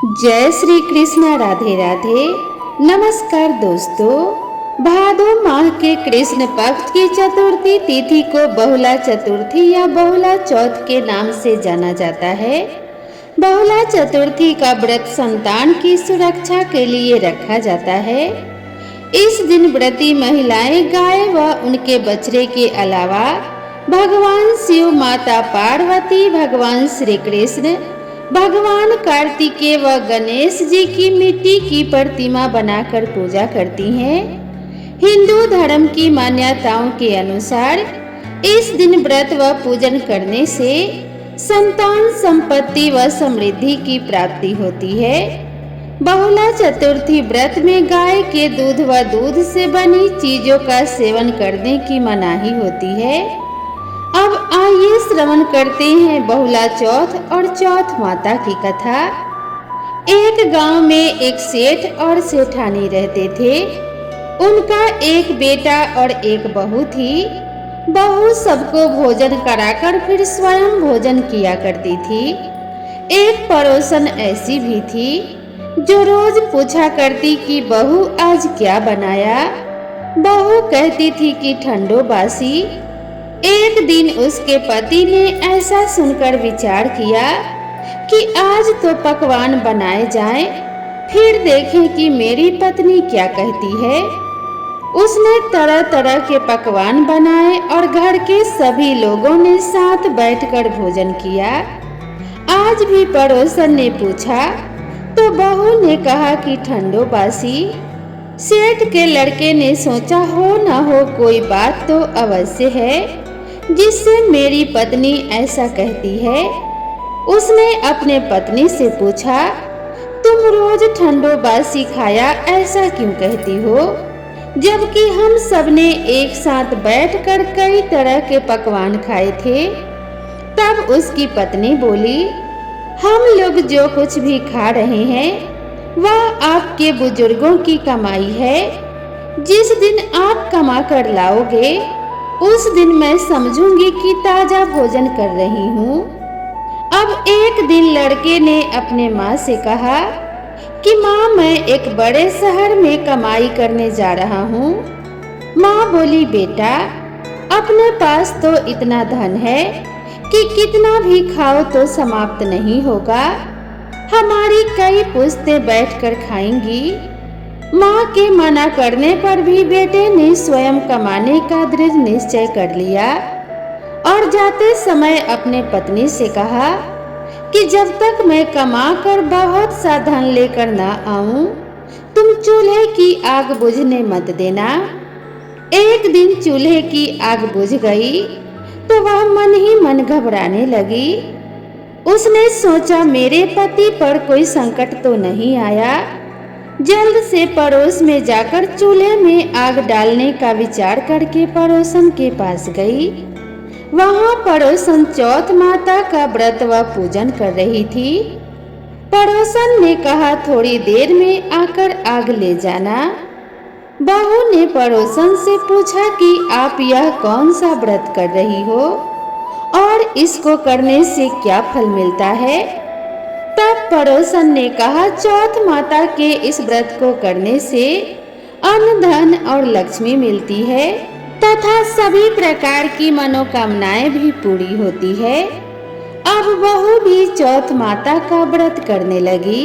जय श्री कृष्ण। राधे राधे। नमस्कार दोस्तों, भादो माह के कृष्ण पक्ष की चतुर्थी तिथि को बहुला चतुर्थी या बहुला चौथ के नाम से जाना जाता है। बहुला चतुर्थी का व्रत संतान की सुरक्षा के लिए रखा जाता है। इस दिन व्रती महिलाएं गाय व उनके बछड़े के अलावा भगवान शिव, माता पार्वती, भगवान श्री कृष्ण, भगवान कार्तिकेय व गणेश जी की मिट्टी की प्रतिमा बनाकर पूजा करती हैं। हिंदू धर्म की मान्यताओं के अनुसार इस दिन व्रत व पूजन करने से संतान, संपत्ति व समृद्धि की प्राप्ति होती है। बहुला चतुर्थी व्रत में गाय के दूध व दूध से बनी चीजों का सेवन करने की मनाही होती है। अब आइए श्रवण करते हैं बहुला चौथ और चौथ माता की कथा। एक गांव में एक सेठ और सेठानी रहते थे। उनका एक बेटा और एक बहू थी। बहू सबको भोजन कराकर फिर स्वयं भोजन किया करती थी। एक पड़ोसन ऐसी भी थी जो रोज पूछा करती कि बहू आज क्या बनाया। बहू कहती थी कि ठंडो बासी। एक दिन उसके पति ने ऐसा सुनकर विचार किया कि आज तो पकवान बनाए जाएं, फिर देखें कि मेरी पत्नी क्या कहती है। उसने तरह तरह के पकवान बनाए और घर के सभी लोगों ने साथ बैठकर भोजन किया। आज भी पड़ोसन ने पूछा तो बहू ने कहा कि ठंडो बासी। सेठ के लड़के ने सोचा हो न हो कोई बात तो अवश्य है जिससे मेरी पत्नी ऐसा कहती है। उसने अपने पत्नी से पूछा, तुम रोज ठंडो बासी खाया ऐसा क्यों कहती हो, जबकि हम सबने एक साथ बैठकर कई तरह के पकवान खाए थे। तब उसकी पत्नी बोली, हम लोग जो कुछ भी खा रहे हैं वह आपके बुजुर्गों की कमाई है। जिस दिन आप कमा कर लाओगे उस दिन मैं समझूंगी कि ताजा भोजन कर रही हूँ। अब एक दिन लड़के ने अपने माँ से कहा कि माँ, मैं एक बड़े शहर में कमाई करने जा रहा हूँ। माँ बोली, बेटा अपने पास तो इतना धन है कि कितना भी खाओ तो समाप्त नहीं होगा। हमारी कई पुश्तें बैठकर खाएंगी। माँ के मना करने पर भी बेटे ने स्वयं कमाने का दृढ़ निश्चय कर लिया और जाते समय अपने पत्नी से कहा कि जब तक मैं कमा कर बहुत सा धन लेकर ना आऊं, तुम चूल्हे की आग बुझने मत देना। एक दिन चूल्हे की आग बुझ गई तो वह मन ही मन घबराने लगी। उसने सोचा मेरे पति पर कोई संकट तो नहीं आया। जल्द से पड़ोस में जाकर चूल्हे में आग डालने का विचार करके पड़ोसन के पास गई। वहां पड़ोसन चौथ माता का व्रत व पूजन कर रही थी। पड़ोसन ने कहा, थोड़ी देर में आकर आग ले जाना। बहू ने पड़ोसन से पूछा कि आप यह कौन सा व्रत कर रही हो और इसको करने से क्या फल मिलता है। तब पड़ोसन ने कहा, चौथ माता के इस व्रत को करने से अन्न, धन और लक्ष्मी मिलती है तथा सभी प्रकार की मनोकामनाएं भी पूरी होती है। अब बहू भी चौथ माता का व्रत करने लगी।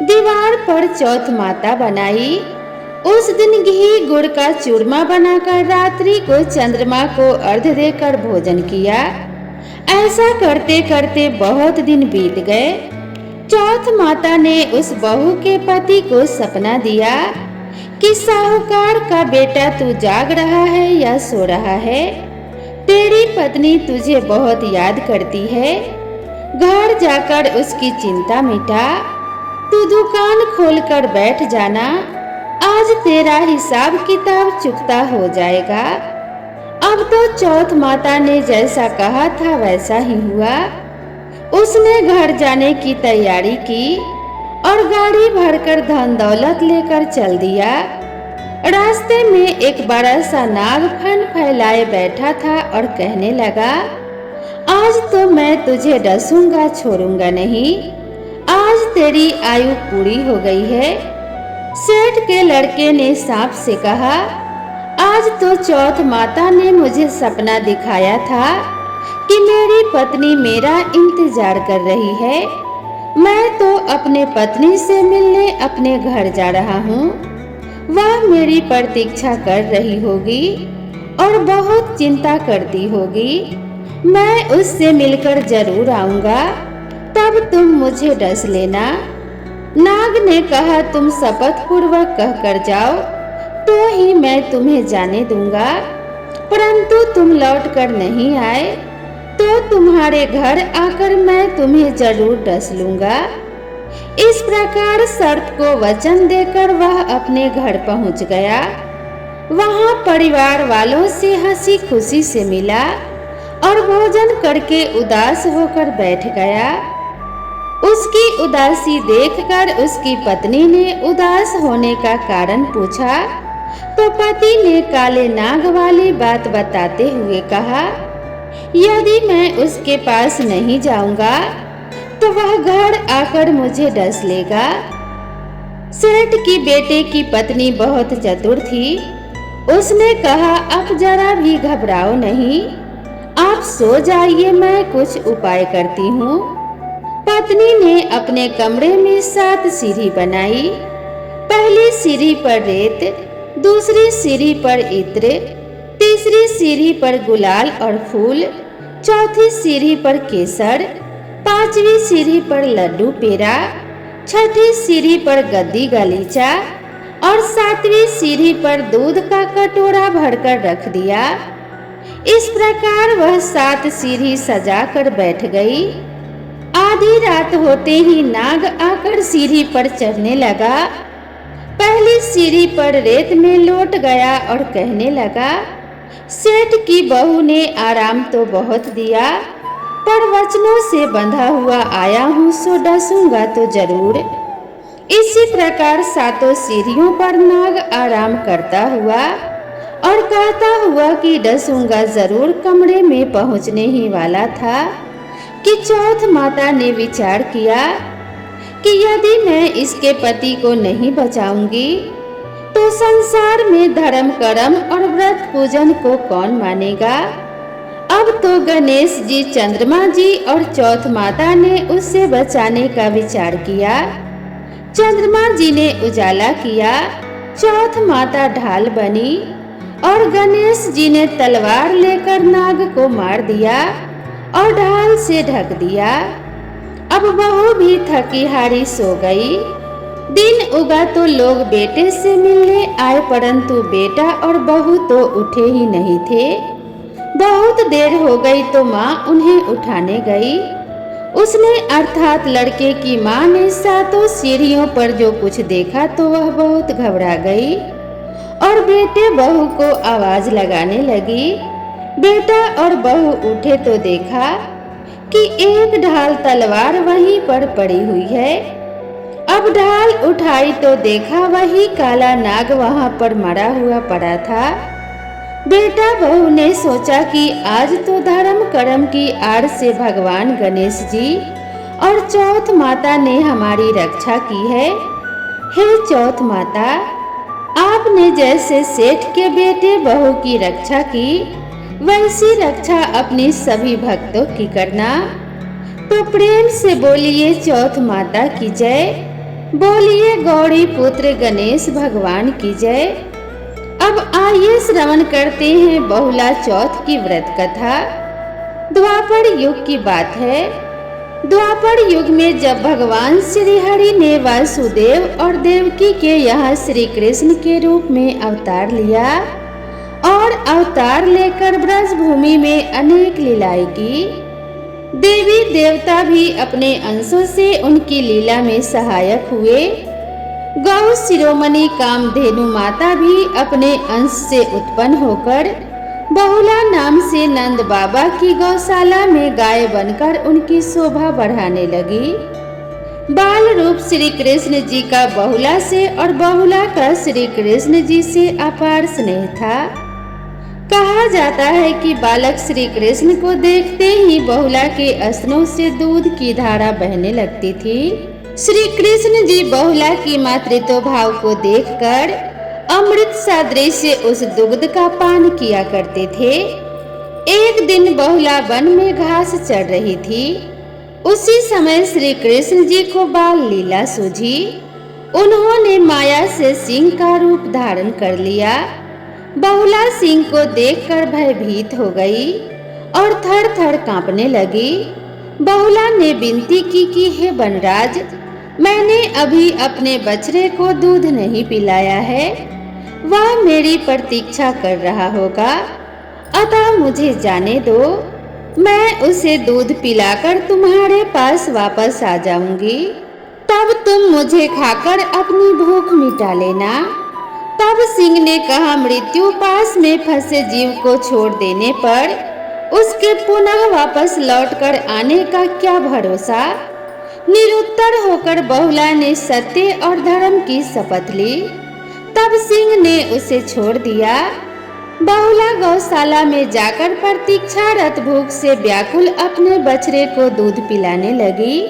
दीवार पर चौथ माता बनाई। उस दिन घी गुड़ का चूरमा बनाकर रात्रि को चंद्रमा को अर्घ्य देकर भोजन किया। ऐसा करते करते बहुत दिन बीत गए। चौथ माता ने उस बहू के पति को सपना दिया कि साहूकार का बेटा तू जाग रहा है या सो रहा है। तेरी पत्नी तुझे बहुत याद करती है। घर जाकर उसकी चिंता मिटा। तू दुकान खोलकर बैठ जाना। आज तेरा हिसाब किताब चुकता हो जाएगा। अब तो चौथ माता ने जैसा कहा था वैसा ही हुआ। उसने घर जाने की तैयारी की और गाड़ी भरकर धन दौलत लेकर चल दिया। रास्ते में एक बड़ा सा नाग फन फैलाए बैठा था और कहने लगा, आज तो मैं तुझे डसूंगा छोड़ूंगा नहीं। आज तेरी आयु पूरी हो गई है। सेठ के लड़के ने सांप से कहा, आज तो चौथ माता ने मुझे सपना दिखाया था कि मेरी पत्नी मेरा इंतजार कर रही है। मैं तो अपने पत्नी से मिलने अपने घर जा रहा हूँ। वह मेरी प्रतीक्षा कर रही होगी और बहुत चिंता करती होगी। मैं उससे मिलकर जरूर आऊंगा, तब तुम मुझे डस लेना। नाग ने कहा, तुम शपथ पूर्वक कहकर जाओ तो ही मैं तुम्हें जाने दूंगा, परंतु तुम लौट कर नहीं आए तो तुम्हारे घर आकर मैं तुम्हें जरूर डस लूंगा। इस प्रकार शर्त को वचन देकर वह अपने घर पहुंच गया। वहां परिवार वालों से हंसी खुशी से मिला और भोजन करके उदास होकर बैठ गया। उसकी उदासी देखकर उसकी पत्नी ने उदास होने का कारण पूछा तो पति ने काले नाग वाली बात बताते हुए कहा, यदि मैं उसके पास नहीं जाऊंगा तो वह घर आकर मुझे डस लेगा। सेठ की बेटे की पत्नी बहुत चतुर थी। उसने कहा, अब जरा भी घबराओ नहीं, आप सो जाइए, मैं कुछ उपाय करती हूँ। पत्नी ने अपने कमरे में 7 सीढ़ी बनाई। पहली सीढ़ी पर रेत, दूसरी सीढ़ी पर इत्र, तीसरी सीढ़ी पर गुलाल और फूल, चौथी सीढ़ी पर केसर, 5वीं सीढ़ी पर लड्डू पेड़ा, 6ठी सीढ़ी पर गद्दी गलीचा और 7वीं सीढ़ी पर दूध का कटोरा भरकर रख दिया। इस प्रकार वह 7 सीढ़ी सजा कर बैठ गई। आधी रात होते ही नाग आकर सीढ़ी पर चढ़ने लगा। पहली सीढ़ी पर रेत में लौट गया और कहने लगा, सेठ की बहू ने आराम तो बहुत दिया, पर वचनों से बंधा हुआ आया हूँ सो डसूंगा तो जरूर। इसी प्रकार 7 सीढ़ियों पर नाग आराम करता हुआ और कहता हुआ कि डसूंगा जरूर कमरे में पहुँचने ही वाला था कि चौथ माता ने विचार किया कि यदि मैं इसके पति को नहीं बचाऊंगी तो संसार में धर्म कर्म और व्रत पूजन को कौन मानेगा। अब तो गणेश जी, चंद्रमा जी और चौथ माता ने उससे बचाने का विचार किया। चंद्रमा जी ने उजाला किया, चौथ माता ढाल बनी और गणेश जी ने तलवार लेकर नाग को मार दिया और ढाल से ढक दिया। अब बहू भी थकी हारी सो गई। दिन उगा तो लोग बेटे से मिलने आए, परंतु बेटा और बहू तो उठे ही नहीं थे। बहुत देर हो गई तो माँ उन्हें उठाने गई। उसने अर्थात लड़के की माँ ने 7 सीढ़ियों पर जो कुछ देखा तो वह बहुत घबरा गई और बेटे बहू को आवाज लगाने लगी। बेटा और बहू उठे तो देखा कि एक ढाल तलवार वहीं पर पड़ी हुई है। अब ढाल उठाई तो देखा वही काला नाग वहां पर मरा हुआ पड़ा था। बेटा बहू ने सोचा कि आज तो धर्म कर्म की आड़ से भगवान गणेश जी और चौथ माता ने हमारी रक्षा की है। हे चौथ माता, आपने जैसे सेठ के बेटे बहू की रक्षा की, वैसी रक्षा अपनी सभी भक्तों की करना। तो प्रेम से बोलिए चौथ माता की जय, बोलिए गौरी पुत्र गणेश भगवान की जय। अब आइए श्रवण करते हैं बहुला चौथ की व्रत कथा। द्वापर युग की बात है। द्वापर युग में जब भगवान श्री हरि ने वासुदेव और देवकी के यहाँ श्री कृष्ण के रूप में अवतार लिया और अवतार लेकर ब्रज भूमि में अनेक लीलाएं की, देवी देवता भी अपने अंशों से उनकी लीला में सहायक हुए। गौ शिरोमणि कामधेनु माता भी अपने अंश से उत्पन्न होकर बहुला नाम से नंद बाबा की गौशाला में गाय बनकर उनकी शोभा बढ़ाने लगी। बाल रूप श्री कृष्ण जी का बहुला से और बहुला का श्री कृष्ण जी से अपार स्नेह था। कहा जाता है कि बालक श्री कृष्ण को देखते ही बहुला के स्तनों से दूध की धारा बहने लगती थी। श्री कृष्ण जी बहुला की मातृत्व भाव को देखकर अमृत सदृश उस दुग्ध का पान किया करते थे। एक दिन बहुला वन में घास चढ़ रही थी। उसी समय श्री कृष्ण जी को बाल लीला सूझी। उन्होंने माया से सिंह का रूप धारण कर लिया। बहुला सिंह को देखकर भयभीत हो गई और थर थर कांपने लगी। बहुला ने विनती की कि हे वनराज, मैंने अभी अपने बछड़े को दूध नहीं पिलाया है। वह मेरी प्रतीक्षा कर रहा होगा, अतः मुझे जाने दो। मैं उसे दूध पिलाकर तुम्हारे पास वापस आ जाऊंगी। तब तुम मुझे खाकर अपनी भूख मिटा लेना। तब सिंह ने कहा, मृत्यु पास में फंसे जीव को छोड़ देने पर उसके पुनः वापस लौटकर आने का क्या भरोसा। निरुत्तर होकर बहुला ने सत्य और धर्म की शपथ ली। तब सिंह ने उसे छोड़ दिया। बहुला गौशाला में जाकर प्रतीक्षारत भूख से व्याकुल अपने बछड़े को दूध पिलाने लगी।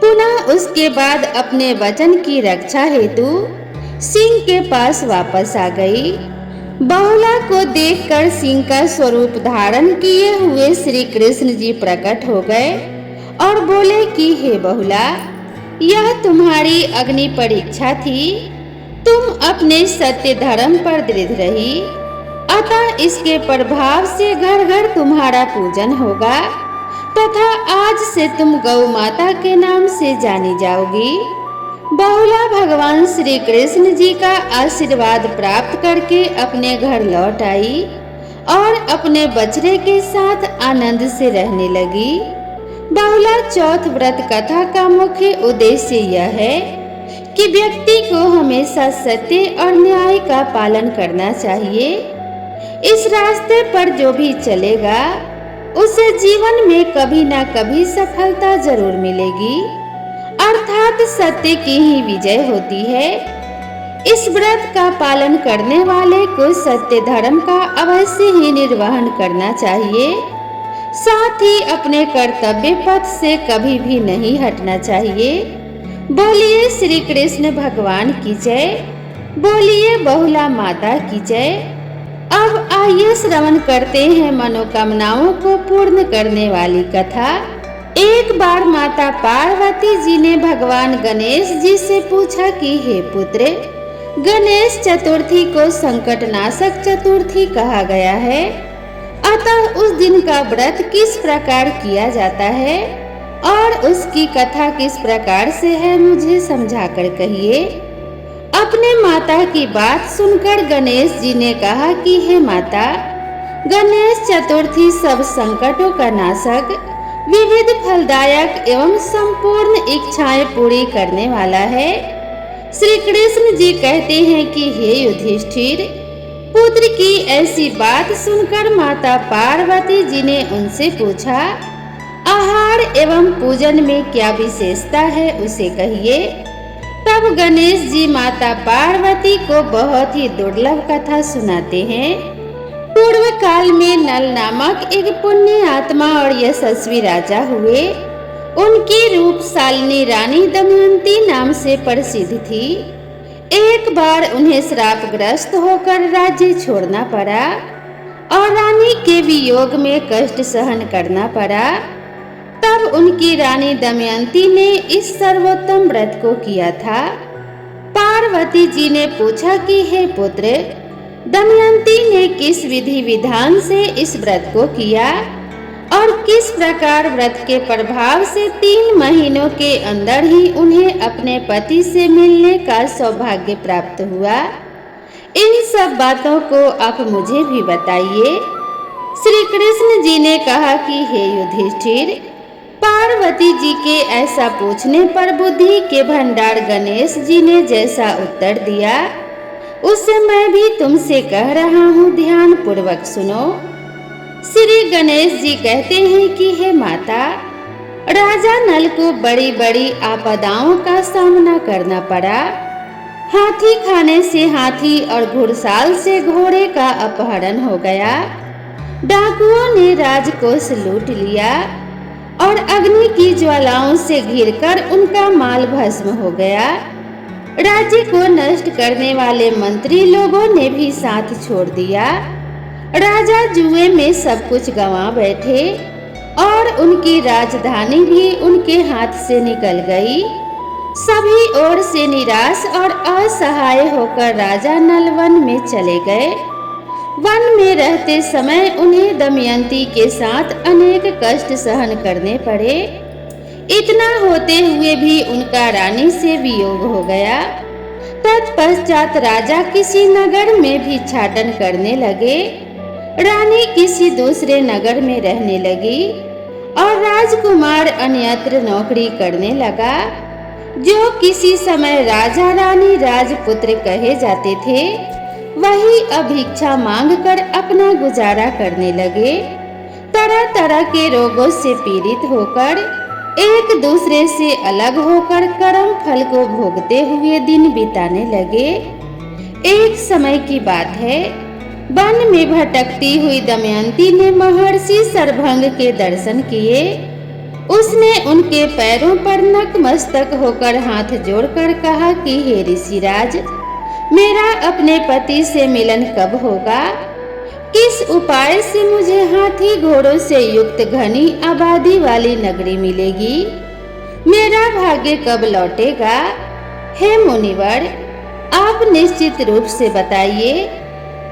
पुनः उसके बाद अपने वचन की रक्षा हेतु सिंह के पास वापस आ गई। बहुला को देखकर सिंह का स्वरूप धारण किए हुए श्री कृष्ण जी प्रकट हो गए और बोले कि हे बहुला, यह तुम्हारी अग्नि परीक्षा थी। तुम अपने सत्य धर्म पर दृढ़ रही, अतः इसके प्रभाव से घर घर तुम्हारा पूजन होगा तथा आज से तुम गौ माता के नाम से जानी जाओगी। बहुला भगवान श्री कृष्ण जी का आशीर्वाद प्राप्त करके अपने घर लौट आई और अपने बछड़े के साथ आनंद से रहने लगी। बहुला चौथ व्रत कथा का मुख्य उद्देश्य यह है कि व्यक्ति को हमेशा सत्य और न्याय का पालन करना चाहिए। इस रास्ते पर जो भी चलेगा उसे जीवन में कभी ना कभी सफलता जरूर मिलेगी, अर्थात सत्य की ही विजय होती है। इस व्रत का पालन करने वाले को सत्य धर्म का अवश्य ही निर्वहन करना चाहिए। साथ ही अपने कर्तव्य पथ से कभी भी नहीं हटना चाहिए। बोलिए श्री कृष्ण भगवान की जय। बोलिए बहुला माता की जय। अब आइए श्रवण करते हैं मनोकामनाओं को पूर्ण करने वाली कथा। एक बार माता पार्वती जी ने भगवान गणेश जी से पूछा कि हे पुत्र, गणेश चतुर्थी को संकटनाशक चतुर्थी कहा गया है, अतः उस दिन का व्रत किस प्रकार किया जाता है और उसकी कथा किस प्रकार से है, मुझे समझाकर कहिए। अपने माता की बात सुनकर गणेश जी ने कहा कि हे माता, गणेश चतुर्थी सब संकटों का नाशक, विविध फलदायक एवं संपूर्ण इच्छाएं पूरी करने वाला है। श्री कृष्ण जी कहते हैं कि हे युधिष्ठिर, पुत्र की ऐसी बात सुनकर माता पार्वती जी ने उनसे पूछा, आहार एवं पूजन में क्या विशेषता है, उसे कहिए। तब गणेश जी माता पार्वती को बहुत ही दुर्लभ कथा सुनाते हैं। पूर्व काल में नल नामक एक पुण्य आत्मा और यशस्वी राजा हुए। उनकी रूपशालिनी रानी दमयंती नाम से प्रसिद्ध थी। एक बार उन्हें श्रापग्रस्त होकर राज्य छोड़ना पड़ा और रानी के वियोग में कष्ट सहन करना पड़ा। तब उनकी रानी दमयंती ने इस सर्वोत्तम व्रत को किया था। पार्वती जी ने पूछा कि हे पुत्र, दमयंती ने किस विधि विधान से इस व्रत को किया और किस प्रकार व्रत के प्रभाव से 3 महीनों के अंदर ही उन्हें अपने पति से मिलने का सौभाग्य प्राप्त हुआ। इन सब बातों को आप मुझे भी बताइए। श्री कृष्ण जी ने कहा कि हे युधिष्ठिर, पार्वती जी के ऐसा पूछने पर बुद्धि के भंडार गणेश जी ने जैसा उत्तर दिया, उसे मैं भी तुमसे कह रहा हूँ, ध्यान पूर्वक सुनो। श्री गणेश जी कहते हैं कि हे माता, राजा नल को बड़ी बड़ी आपदाओं का सामना करना पड़ा। हाथी खाने से हाथी और घुड़साल से घोड़े का अपहरण हो गया। डाकुओं ने राजकोष लूट लिया। और अग्नि की ज्वालाओं से घिरकर उनका माल भस्म हो गया। राज्य को नष्ट करने वाले मंत्री लोगों ने भी साथ छोड़ दिया। राजा जुए में सब कुछ गंवा बैठे और उनकी राजधानी भी उनके हाथ से निकल गई। सभी ओर से निराश और असहाय होकर राजा नलवन में चले गए। वन में रहते समय उन्हें दमयंती के साथ अनेक कष्ट सहन करने पड़े। इतना होते हुए भी उनका रानी से वियोग हो गया। तत्पश्चात राजा किसी नगर में भिक्षाटन करने लगे। रानी किसी दूसरे नगर में रहने लगी और राजकुमार अन्यत्र नौकरी करने लगा। जो किसी समय राजा रानी राजपुत्र कहे जाते थे, वही अब भिक्षा मांगकर अपना गुजारा करने लगे। तरह तरह के रोगों से पीड़ित होकर, एक दूसरे से अलग होकर कर्म फल को भोगते हुए दिन बिताने लगे। एक समय की बात है, वन में भटकती हुई दमयंती ने महर्षि सरभंग के दर्शन किए। उसने उनके पैरों पर नतमस्तक होकर हाथ जोड़कर कहा कि हे ऋषिराज, मेरा अपने पति से मिलन कब होगा? किस उपाय से मुझे हाथी घोड़ों से युक्त घनी आबादी वाली नगरी मिलेगी? मेरा भाग्य कब लौटेगा? हे मुनिवर, आप निश्चित रूप से बताइए।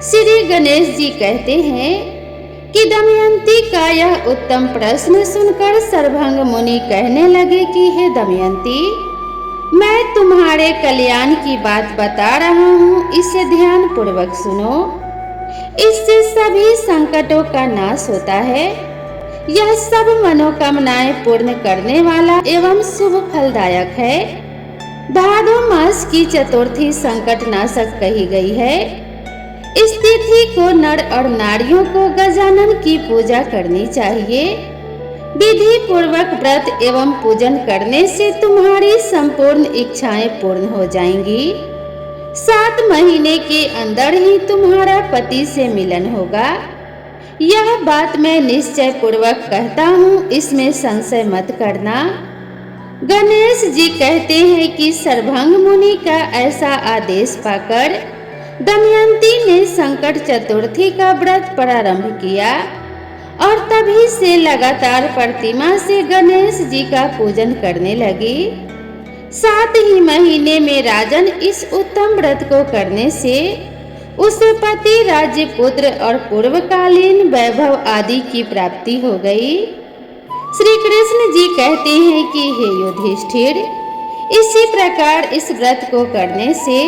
श्री गणेश जी कहते हैं कि दमयंती का यह उत्तम प्रश्न सुनकर सरभंग मुनि कहने लगे कि हे दमयंती, मैं तुम्हारे कल्याण की बात बता रहा हूँ, इसे ध्यान पूर्वक सुनो। इससे सभी संकटों का नाश होता है। यह सब मनोकामनाएं पूर्ण करने वाला एवं शुभ फलदायक है। भादो मास की चतुर्थी संकट नाशक कही गई है। इस तिथि को नर और नारियों को गजानन की पूजा करनी चाहिए। विधि पूर्वक व्रत एवं पूजन करने से तुम्हारी संपूर्ण इच्छाएं पूर्ण हो जाएंगी। 7 महीने के अंदर ही तुम्हारा पति से मिलन होगा। यह बात मैं निश्चय पूर्वक कहता हूँ, इसमें संशय मत करना। गणेश जी कहते हैं कि सरभंग मुनि का ऐसा आदेश पाकर दमयंती ने संकट चतुर्थी का व्रत प्रारंभ किया और तभी से लगातार प्रतिमा से गणेश जी का पूजन करने लगी। 7 ही महीने में राजन इस उत्तम व्रत को करने से उसे पति, राज्य, पुत्र और पूर्वकालीन वैभव आदि की प्राप्ति हो गई। श्री कृष्ण जी कहते हैं कि हे युधिष्ठिर, इसी प्रकार इस व्रत को करने से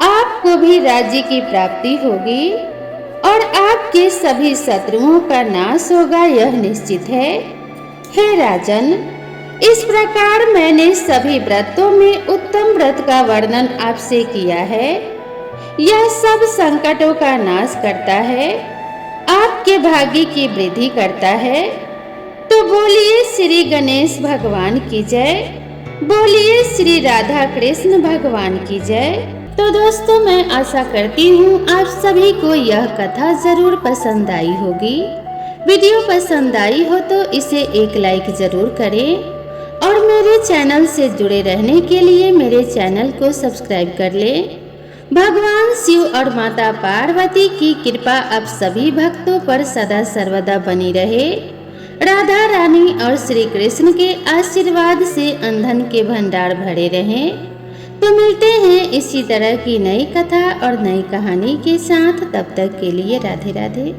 आपको भी राज्य की प्राप्ति होगी और आपके सभी शत्रुओं का नाश होगा, यह निश्चित है। हे राजन, इस प्रकार मैंने सभी व्रतों में उत्तम व्रत का वर्णन आपसे किया है। यह सब संकटों का नाश करता है, आपके भाग्य की वृद्धि करता है। तो बोलिए श्री गणेश भगवान की जय, बोलिए श्री राधा कृष्ण भगवान की जय। तो दोस्तों, मैं आशा करती हूँ आप सभी को यह कथा जरूर पसंद आई होगी। वीडियो पसंद आई हो तो इसे एक लाइक जरूर करें और मेरे चैनल से जुड़े रहने के लिए मेरे चैनल को सब्सक्राइब कर लें। भगवान शिव और माता पार्वती की कृपा आप सभी भक्तों पर सदा सर्वदा बनी रहे। राधा रानी और श्री कृष्ण के आशीर्वाद से अंधन के भंडार भरे रहें। तो मिलते हैं इसी तरह की नई कथा और नई कहानी के साथ। तब तक के लिए राधे राधे।